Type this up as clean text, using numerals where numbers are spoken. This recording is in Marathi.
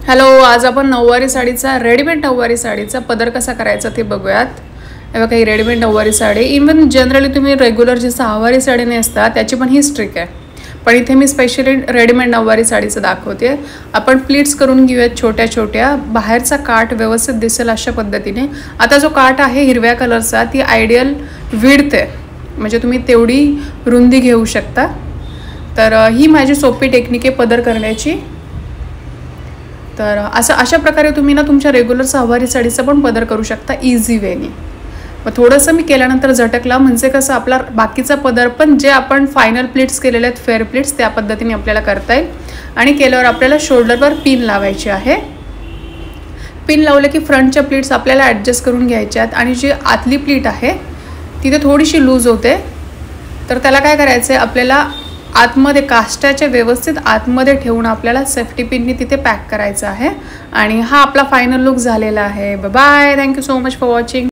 हॅलो, आज आपण नऊवारी साडीचा रेडीमेड नऊवारी साडीचा पदर कसा करायचा ते बघूयात. हे बघा, ही रेडीमेड नऊवारी साडी. इवन जनरली तुम्ही रेग्युलर जी सहावारी साडी नेसता त्याची पण ही ट्रिक आहे, पण इथे मी स्पेशली रेडीमेड नऊवारी साडीचं दाखवते. आपण प्लीट्स करून घेऊयात छोट्या छोट्या. बाहेरचा काठ व्यवस्थित दिसेल अशा पद्धतीने. आता जो काठ आहे हिरव्या कलरचा, ती आयडियल विड्थ आहे, म्हणजे तुम्ही तेवढी रुंदी घेऊ शकता. तर ही माझी सोपी टेक्निक आहे पदर करण्याची. तर अशा प्रकारे तुम्ही ना तुमच्या रेग्युलर सहावारी साडीचा पण पदर करू शकता इझी वेनी. मग थोडंसं मी केल्यानंतर झटकला, म्हणजे कसं आपला बाकीचा पदर पण जे आपण फायनल प्लीट्स केलेले आहेत, फेअर प्लीट्स, त्या पद्धतीने आपल्याला करता येईल. आणि केल्यावर आपल्याला शोल्डरवर पिन लावायची आहे. पिन लावलं की फ्रंटच्या प्लीट्स आपल्याला ॲडजस्ट करून घ्यायच्या आहेत. आणि जी आतली प्लीट आहे तिथे थोडीशी लूज होते, तर त्याला काय करायचं आहे, आपल्याला आतमध्ये काष्टाच्या व्यवस्थित आतमध्ये ठेवून आपल्याला सेफ्टी पिननी तिथे पॅक करायचं आहे. आणि हा आपला फायनल लुक झालेला आहे. Bye, thank you so much for watching.